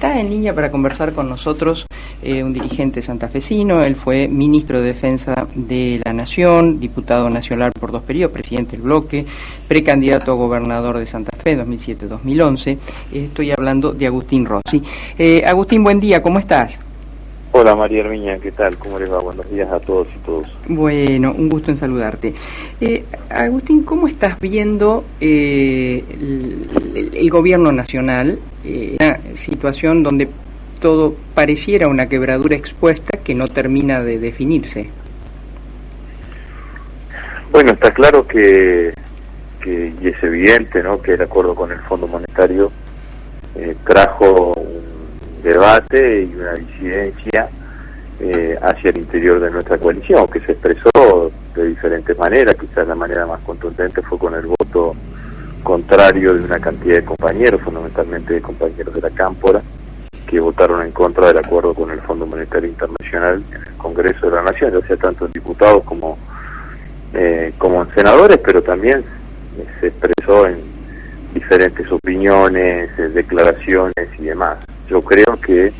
Está en línea para conversar con nosotros un dirigente santafesino. Él fue ministro de Defensa de la Nación, diputado nacional por 2 periodos, presidente del bloque, precandidato a gobernador de Santa Fe 2007-2011. Estoy hablando de Agustín Rossi. Agustín, buen día, ¿cómo estás? Hola María Herminia, ¿qué tal? ¿Cómo les va? Buenos días a todos y todas. Bueno, un gusto en saludarte. Agustín, ¿cómo estás viendo el gobierno nacional? Una situación donde todo pareciera una quebradura expuesta que no termina de definirse. Bueno, está claro que y es evidente, ¿no?, que el acuerdo con el Fondo Monetario trajo un debate y una disidencia hacia el interior de nuestra coalición, que se expresó de diferentes maneras. Quizás la manera más contundente fue con el voto contrario de una cantidad de compañeros, fundamentalmente de compañeros de la Cámpora, que votaron en contra del acuerdo con el Fondo Monetario Internacional en el Congreso de la Nación, ya sea tanto en diputados como en senadores, pero también se expresó en diferentes opiniones, declaraciones y demás. Yo creo que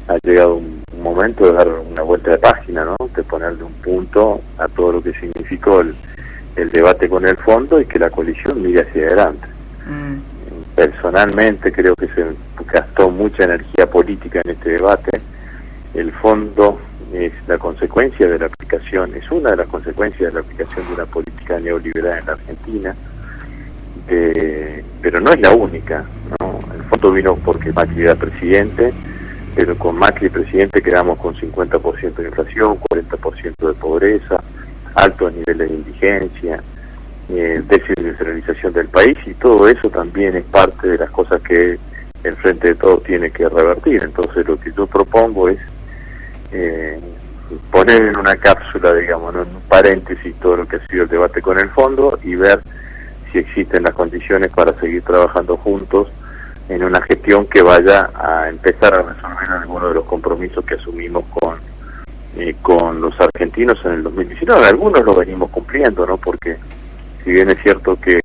ha llegado un momento de dar una vuelta de página, ¿no?, de ponerle un punto a todo lo que significó el debate con el fondo y que la coalición mire hacia adelante. Personalmente creo que se gastó mucha energía política en este debate. El fondo es la consecuencia de la aplicación, es una de las consecuencias de la aplicación de una política neoliberal en la Argentina, pero no es la única, ¿no? El fondo vino porque Macri era presidente, pero con Macri presidente quedamos con 50% de inflación, 40% de pobreza, altos niveles de indigencia, desindustrialización del país, y todo eso también es parte de las cosas que el Frente de Todos tiene que revertir. Entonces lo que yo propongo es poner en una cápsula, digamos, ¿no?, en un paréntesis, todo lo que ha sido el debate con el fondo y ver si existen las condiciones para seguir trabajando juntos en una gestión que vaya a empezar a resolver algunos de los compromisos que asumimos con los argentinos en el 2019. Algunos lo venimos cumpliendo, ¿no?, porque si bien es cierto que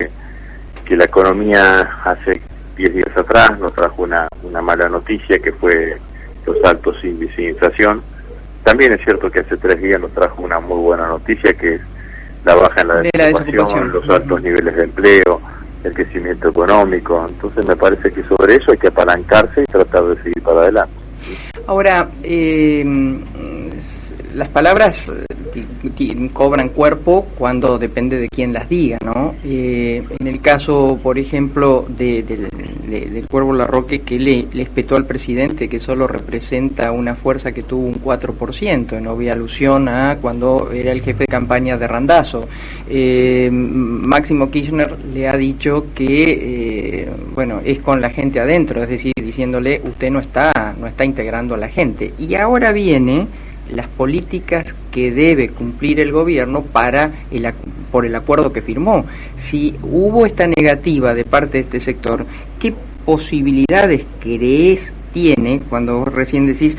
la economía hace 10 días atrás nos trajo una mala noticia, que fue los altos índices de inflación, también es cierto que hace 3 días nos trajo una muy buena noticia, que es la baja en la desocupación, los altos niveles de empleo, el crecimiento económico. Entonces me parece que sobre eso hay que apalancarse y tratar de seguir para adelante. Ahora, las palabras cobran cuerpo cuando depende de quién las diga, ¿no? En el caso, por ejemplo, del Cuervo Larroque, que le espetó al presidente que solo representa una fuerza que tuvo un 4%, en obvia alusión a cuando era el jefe de campaña de Randazzo. Máximo Kirchner le ha dicho que bueno, es con la gente adentro, es decir, diciéndole usted no está integrando a la gente. Y ahora viene las políticas que debe cumplir el gobierno por el acuerdo que firmó. Si hubo esta negativa de parte de este sector, ¿qué posibilidades crees tiene, cuando recién decís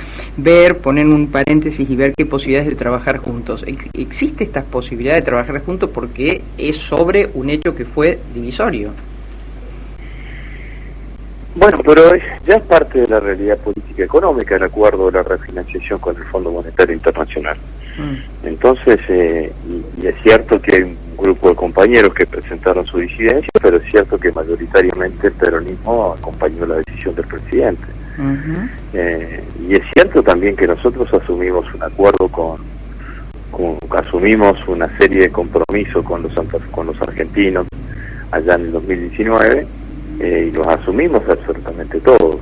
poner un paréntesis y ver qué posibilidades de trabajar juntos? ¿Existe esta posibilidad de trabajar juntos porque es sobre un hecho que fue divisorio? Bueno, pero ya es parte de la realidad política económica el acuerdo de la refinanciación con el Fondo Monetario Internacional. Entonces, y es cierto que hay un grupo de compañeros que presentaron su disidencia, pero es cierto que mayoritariamente el peronismo acompañó la decisión del presidente. Y es cierto también que nosotros asumimos un acuerdo asumimos una serie de compromisos con los argentinos allá en el 2019, y los asumimos absolutamente todos.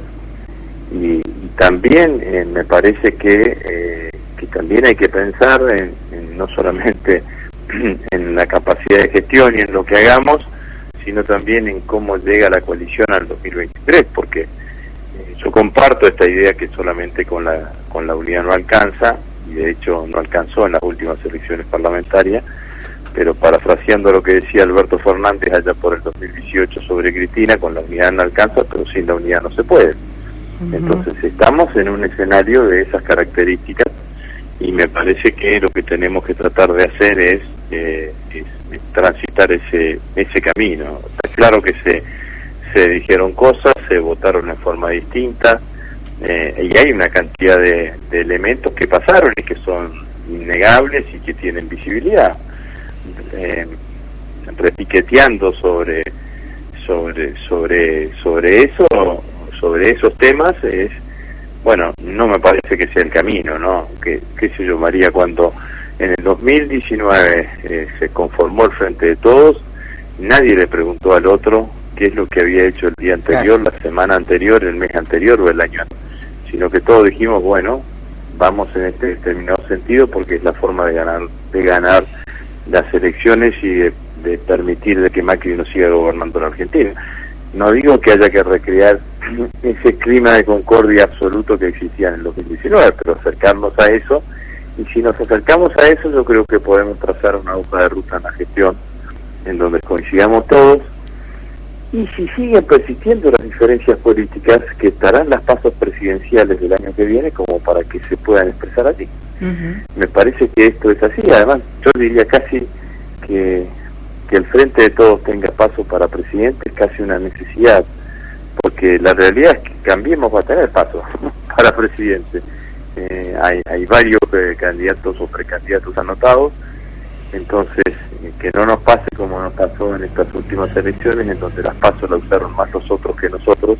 Y también me parece que también hay que pensar en no solamente en la capacidad de gestión y en lo que hagamos, sino también en cómo llega la coalición al 2023, porque yo comparto esta idea que solamente con la unidad no alcanza, y de hecho no alcanzó en las últimas elecciones parlamentarias, pero parafraseando lo que decía Alberto Fernández allá por el 2018 sobre Cristina, con la unidad no alcanza, pero sin la unidad no se puede. Entonces estamos en un escenario de esas características, y me parece que lo que tenemos que tratar de hacer es transitar ese camino. Está claro que se dijeron cosas, se votaron en forma distinta, y hay una cantidad de elementos que pasaron y que son innegables y que tienen visibilidad. Repiqueteando sobre esos temas bueno, no me parece que sea el camino, ¿no? Qué sé yo, María, cuando en el 2019 se conformó el Frente de Todos, nadie le preguntó al otro qué es lo que había hecho el día anterior, la semana anterior, el mes anterior o el año anterior, sino que todos dijimos, bueno, vamos en este determinado sentido porque es la forma de ganar las elecciones y de permitir de que Macri no siga gobernando la Argentina. No digo que haya que recrear ese clima de concordia absoluto que existía en el 2019, pero acercarnos a eso, y si nos acercamos a eso, yo creo que podemos trazar una hoja de ruta en la gestión en donde coincidamos todos, y si siguen persistiendo las diferencias políticas, que estarán las pasos presidenciales del año que viene como para que se puedan expresar allí. Me parece que esto es así. Además, yo diría casi que el Frente de Todos tenga paso para presidente es casi una necesidad, porque la realidad es que Cambiemos va a tener paso para presidente. Hay varios candidatos o precandidatos anotados, entonces que no nos pase como nos pasó en estas últimas elecciones, en donde las pasos las usaron más los otros que nosotros,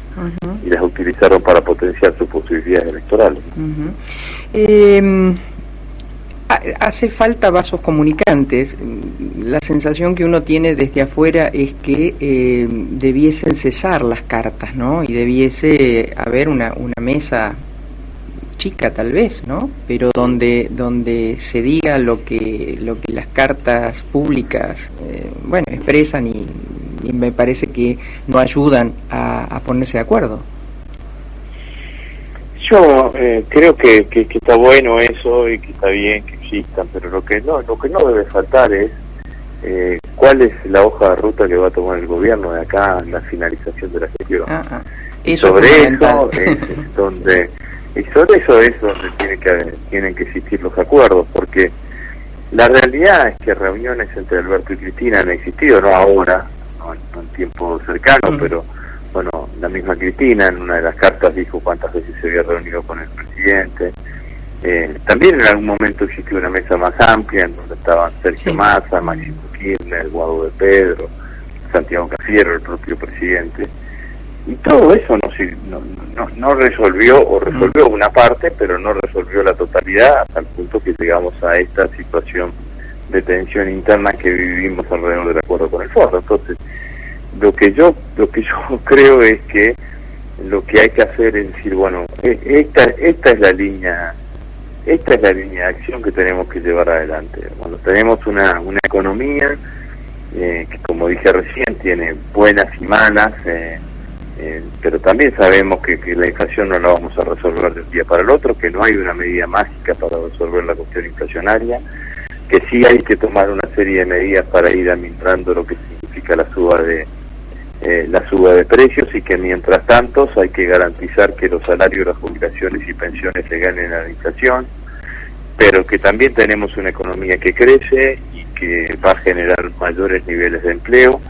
y las utilizaron para potenciar sus posibilidades electorales. Hace falta vasos comunicantes. La sensación que uno tiene desde afuera es que debiesen cesar las cartas, ¿no? Y debiese haber una mesa chica tal vez, ¿no? Pero donde se diga lo que las cartas públicas expresan, y me parece que no ayudan a ponerse de acuerdo. Yo creo que está bueno eso y que está bien que existan, pero lo que no debe faltar es cuál es la hoja de ruta que va a tomar el gobierno de acá en la finalización de la gestión. Sobre eso es donde tienen que existir los acuerdos, porque la realidad es que reuniones entre Alberto y Cristina han existido, no ahora, no en tiempo cercano, pero bueno, la misma Cristina en una de las cartas dijo cuántas veces se había reunido con el presidente. También en algún momento existió una mesa más amplia en donde estaban Sergio Massa, Máximo Kirchner, Guado de Pedro, Santiago Cafiero, el propio presidente. Y todo eso no resolvió, o resolvió una parte, pero no resolvió la totalidad, hasta el punto que llegamos a esta situación de tensión interna que vivimos alrededor del acuerdo con el Fondo. Entonces, lo que yo creo es que lo que hay que hacer es decir, bueno, esta es la línea de acción que tenemos que llevar adelante. Bueno, tenemos una economía que, como dije recién, tiene buenas y malas, pero también sabemos que la inflación no la vamos a resolver de un día para el otro, que no hay una medida mágica para resolver la cuestión inflacionaria, que sí hay que tomar una serie de medidas para ir administrando lo que significa la suba de precios, y que mientras tanto hay que garantizar que los salarios, las jubilaciones y pensiones se ganen a la inflación, pero que también tenemos una economía que crece y que va a generar mayores niveles de empleo,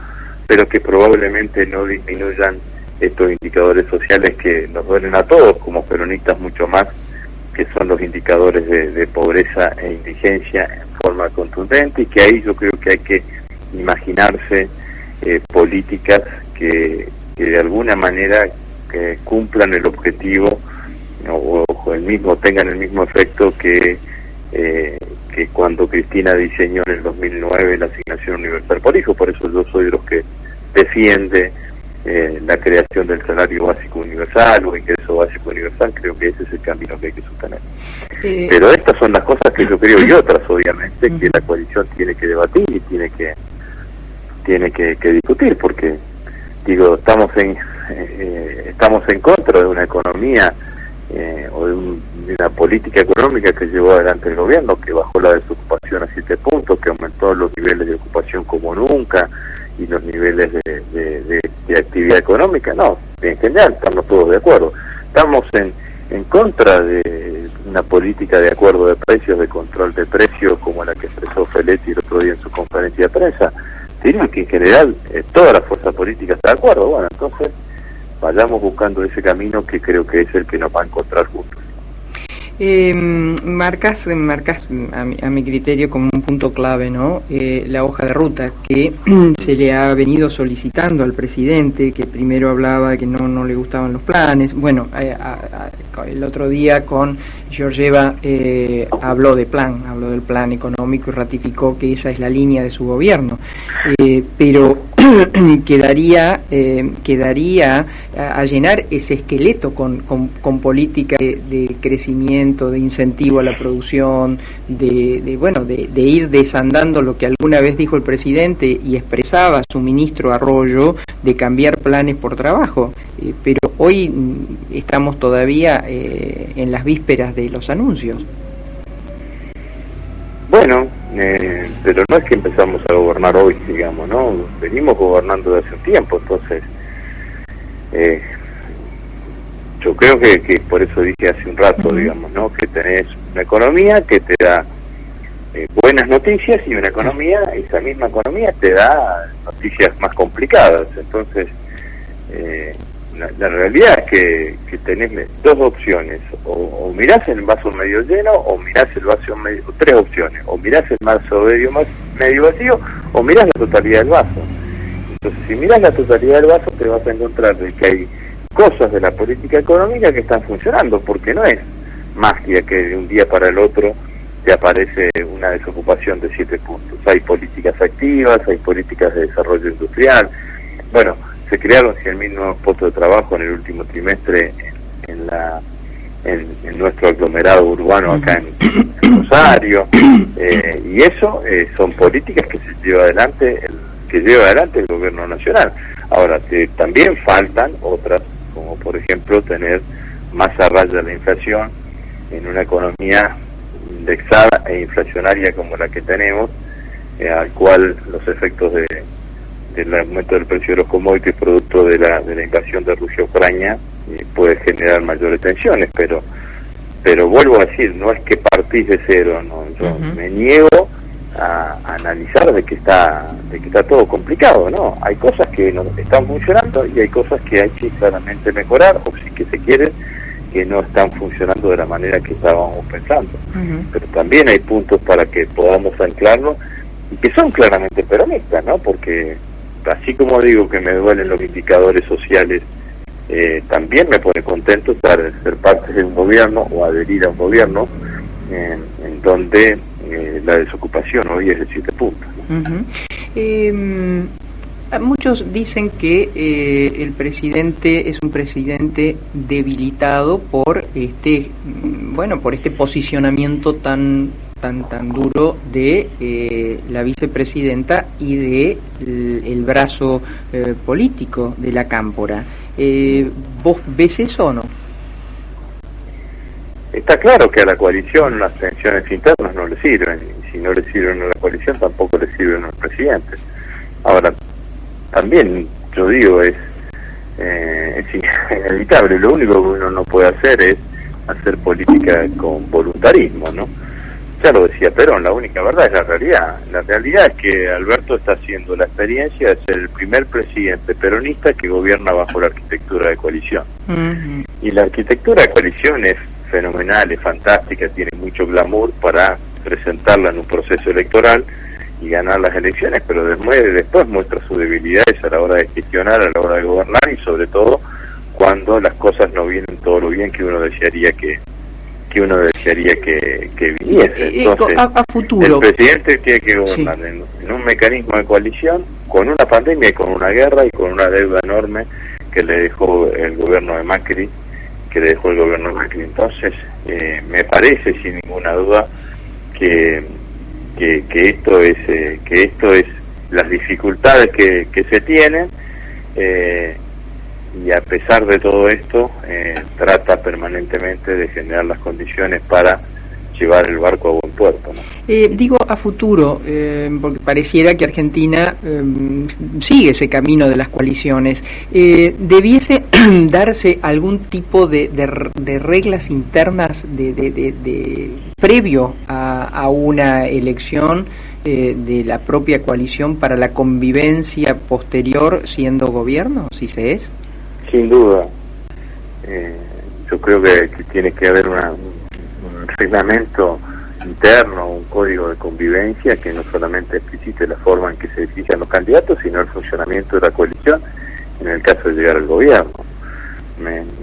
pero que probablemente no disminuyan estos indicadores sociales que nos duelen a todos como peronistas mucho más, que son los indicadores de pobreza e indigencia en forma contundente, y que ahí yo creo que hay que imaginarse políticas que de alguna manera que cumplan el objetivo o tengan el mismo efecto que cuando Cristina diseñó en el 2009 la asignación universal por hijo. Por eso yo soy de los que defiende la creación del salario básico universal o ingreso básico universal. Creo que ese es el camino que hay que sostener. Pero estas son las cosas que yo creo, y otras obviamente que la coalición tiene que debatir y tiene que discutir, porque digo, estamos en contra de una economía o de una política económica que llevó adelante el gobierno, que bajó la desocupación a 7 puntos, que aumentó los niveles de ocupación como nunca y los niveles de actividad económica. No, en general estamos todos de acuerdo. Estamos en contra de una política de acuerdo de precios, de control de precios, como la que expresó Feletti el otro día en su conferencia de prensa. Diría que en general toda la fuerza política está de acuerdo. Bueno, entonces vayamos buscando ese camino que creo que es el que nos va a encontrar juntos. Marcas a mi criterio como un punto clave, ¿no? La hoja de ruta que se le ha venido solicitando al presidente, que primero hablaba de que no le gustaban los planes. Bueno, el otro día con Georgieva habló del plan económico y ratificó que esa es la línea de su gobierno, pero quedaría a llenar ese esqueleto con política de crecimiento, de incentivo a la producción, de ir desandando lo que alguna vez dijo el presidente y expresaba su ministro Arroyo, de cambiar planes por trabajo, pero hoy estamos todavía en las vísperas de los anuncios. Bueno, pero no es que empezamos a gobernar hoy, digamos, ¿no? Venimos gobernando desde hace un tiempo, entonces yo creo que por eso dije hace un rato, digamos, ¿no? Que tenés una economía que te da buenas noticias y una economía, esa misma economía te da noticias más complicadas. Entonces, la realidad es que tenés dos opciones, o mirás el vaso medio lleno, o mirás el vaso medio, tres opciones, o mirás el vaso medio vacío, o mirás la totalidad del vaso. Entonces, si mirás la totalidad del vaso, te vas a encontrar de que hay cosas de la política económica que están funcionando, porque no es magia que de un día para el otro te aparece una desocupación de 7 puntos. Hay políticas activas, hay políticas de desarrollo industrial. Bueno, se crearon 100.000 nuevos puestos de trabajo en el último trimestre en nuestro aglomerado urbano acá en Rosario, y eso son políticas que lleva adelante el gobierno nacional. Ahora, también faltan otras, como por ejemplo tener más a raya la inflación en una economía indexada e inflacionaria como la que tenemos, al cual los efectos del aumento del precio de los commodities producto de la invasión de Rusia a Ucrania puede generar mayores tensiones, pero vuelvo a decir, no es que partís de cero, no, yo me niego a analizar de que está todo complicado, ¿no? Hay cosas que no están funcionando y hay cosas que hay que claramente mejorar, o si que se quiere, que no están funcionando de la manera que estábamos pensando. Pero también hay puntos para que podamos anclarnos y que son claramente peronistas, ¿no? Porque así como digo que me duelen los indicadores sociales, también me pone contento ser parte de un gobierno o adherir a un gobierno en donde la desocupación hoy es de 7 puntos, ¿no? Muchos dicen que el presidente es un presidente debilitado por por este posicionamiento tan duro de la vicepresidenta y de el brazo político de la Cámpora. ¿Vos ves eso o no? Está claro que a la coalición las tensiones internas no le sirven, y si no le sirven a la coalición tampoco le sirven al presidente. Ahora, también yo digo, es inevitable, lo único que uno no puede hacer es hacer política con voluntarismo, ¿no? Ya lo decía Perón, la única verdad es la realidad. La realidad es que Alberto está haciendo la experiencia de ser el primer presidente peronista que gobierna bajo la arquitectura de coalición. Y la arquitectura de coalición es fenomenal, es fantástica, tiene mucho glamour para presentarla en un proceso electoral y ganar las elecciones, pero después muestra sus debilidades a la hora de gestionar, a la hora de gobernar, y sobre todo cuando las cosas no vienen todo lo bien que uno desearía que viniese. Entonces, a futuro, el presidente tiene que gobernar en un mecanismo de coalición, con una pandemia y con una guerra y con una deuda enorme que le dejó el gobierno de Macri, Entonces, me parece sin ninguna duda que esto es las dificultades que se tienen, y a pesar de todo esto trata permanentemente de generar las condiciones para llevar el barco a buen puerto, ¿no? Digo a futuro, porque pareciera que Argentina sigue ese camino de las coaliciones. ¿Debiese darse algún tipo de reglas internas previo a una elección de la propia coalición para la convivencia posterior siendo gobierno, si se es? Sin duda. Yo creo que tiene que haber un reglamento interno, un código de convivencia que no solamente explicite la forma en que se eligen los candidatos, sino el funcionamiento de la coalición en el caso de llegar al gobierno.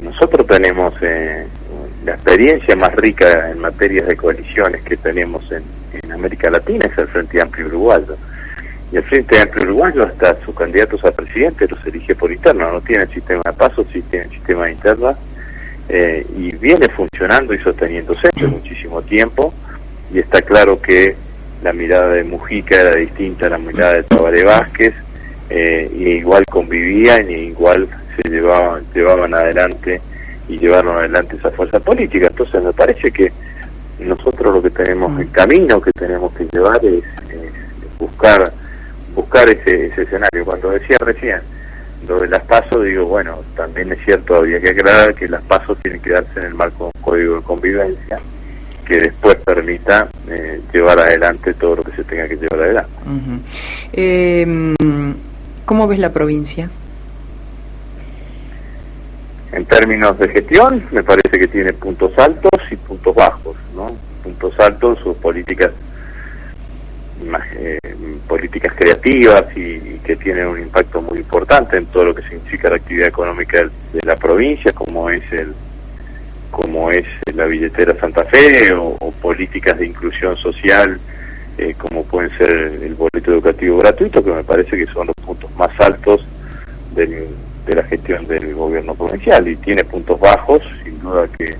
Nosotros tenemos la experiencia más rica en materias de coaliciones que tenemos en América Latina, es el Frente Amplio Uruguayo. Y el Frente Amplio Uruguayo, hasta sus candidatos a presidente los elige por interna, no tiene sistema de pasos, sí tiene sistema de interna, y viene funcionando y sosteniéndose hace muchísimo tiempo, y está claro que la mirada de Mujica era distinta a la mirada de Tabaré Vázquez, y igual convivían y igual se llevaban adelante y llevaron adelante esa fuerza política. Entonces me parece que nosotros lo que tenemos, el camino que tenemos que llevar es buscar ese escenario. Cuando decía recién lo de las PASO, digo, bueno, también es cierto, había que aclarar que las PASO tienen que darse en el marco de un código de convivencia que después permita llevar adelante todo lo que se tenga que llevar adelante. ¿Cómo ves la provincia? En términos de gestión, me parece que tiene puntos altos y puntos bajos, ¿no? Puntos altos, sus políticas creativas y que tienen un impacto muy importante en todo lo que significa la actividad económica de la provincia, como es la billetera Santa Fe, o políticas de inclusión social, como pueden ser el boleto educativo gratuito, que me parece que son los puntos más altos de la gestión del gobierno provincial. Y tiene puntos bajos, sin duda que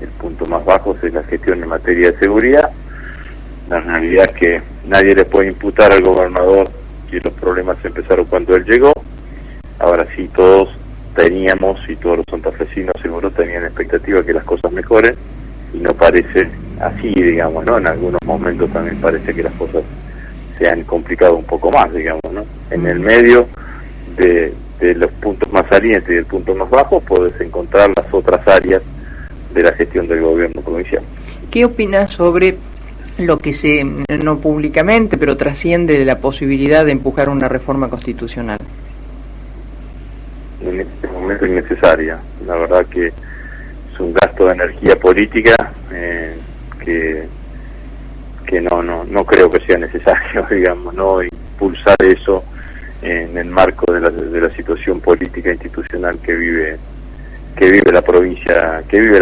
el punto más bajo es la gestión en materia de seguridad. La realidad es que nadie le puede imputar al gobernador que los problemas empezaron cuando él llegó. Ahora sí, todos teníamos, y todos los santafesinos seguro tenían expectativa que las cosas mejoren, y no parece así, digamos, ¿no? En algunos momentos también parece que las cosas se han complicado un poco más, digamos, ¿no? En el medio de los puntos más salientes y del punto más bajo podés encontrar las otras áreas de la gestión del gobierno provincial. ¿Qué opinas sobre lo que no públicamente, pero trasciende de la posibilidad de empujar una reforma constitucional? En este momento innecesaria. La verdad que es un gasto de energía política que no creo que sea necesario, digamos, no impulsar eso en el marco de la situación política institucional que vive la provincia, que vive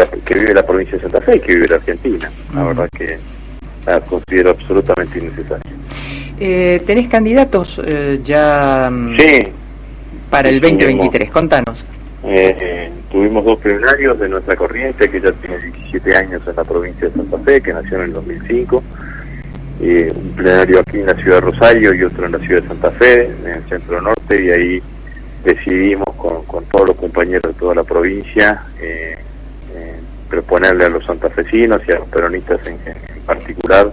la provincia de Santa Fe y que vive la Argentina. La verdad que la considero absolutamente innecesaria. ¿Tenés candidatos ya sí, para el 2023? Contanos. Tuvimos dos plenarios de nuestra corriente, que ya tiene 17 años en la provincia de Santa Fe, que nació en el 2005. Un plenario aquí en la ciudad de Rosario y otro en la ciudad de Santa Fe, en el centro norte, y ahí decidimos con todos los compañeros de toda la provincia proponerle a los santafesinos y a los peronistas en particular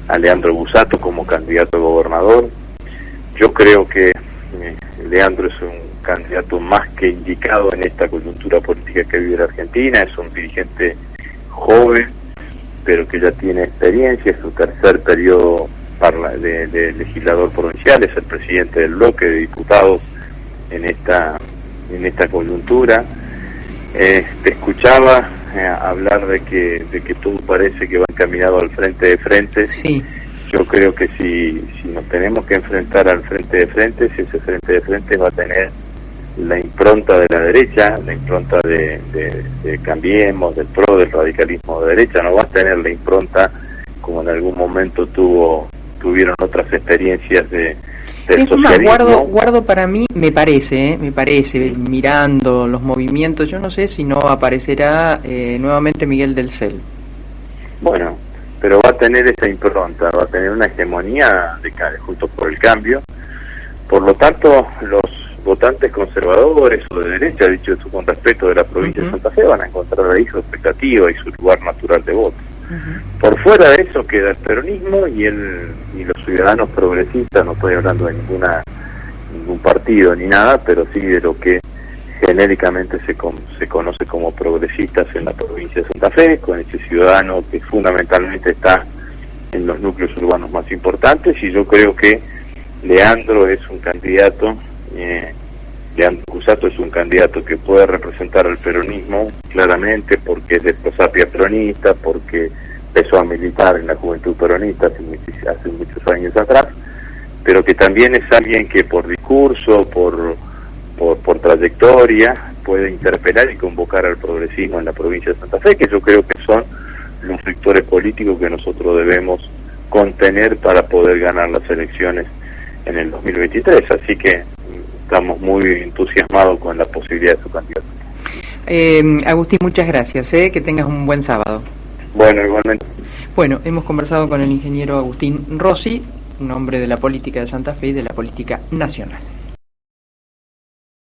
a Leandro Busato como candidato a gobernador. Yo creo que Leandro es un candidato más que indicado en esta coyuntura política que vive la Argentina. Es un dirigente joven, pero que ya tiene experiencia, es su tercer periodo de legislador provincial, es el presidente del bloque de diputados en esta coyuntura. Te escuchaba hablar de que todo parece que va encaminado al frente de frente. Sí. Yo creo que si nos tenemos que enfrentar al frente de frente, si ese frente de frente va a tener la impronta de la derecha, la impronta de Cambiemos, del PRO, del radicalismo de derecha, no va a tener la impronta como en algún momento tuvieron otras experiencias del socialismo. Más, guardo para mí, me parece, mirando los movimientos, yo no sé si no aparecerá nuevamente Miguel del Cel. Bueno, pero va a tener esa impronta, va a tener una hegemonía Juntos por el Cambio. Por lo tanto, los votantes conservadores o de derecha, dicho esto con respeto, de la provincia de Santa Fe, van a encontrar ahí su expectativa y su lugar natural de voto. Por fuera de eso queda el peronismo y los ciudadanos progresistas. No estoy hablando de ningún partido ni nada, pero sí de lo que genéricamente se conoce como progresistas en la provincia de Santa Fe, con ese ciudadano que fundamentalmente está en los núcleos urbanos más importantes. Y yo creo que Leandro es un candidato Leandro Cusato es un candidato que puede representar al peronismo claramente, porque es de prosapia peronista, porque empezó a militar en la juventud peronista hace muchos años atrás, pero que también es alguien que por discurso, por trayectoria, puede interpelar y convocar al progresismo en la provincia de Santa Fe, que yo creo que son los sectores políticos que nosotros debemos contener para poder ganar las elecciones en el 2023. Así que estamos muy entusiasmados con la posibilidad de su candidatura. Agustín, muchas gracias, que tengas un buen sábado. Bueno, igualmente. Bueno, hemos conversado con el ingeniero Agustín Rossi, un hombre de la política de Santa Fe y de la política nacional.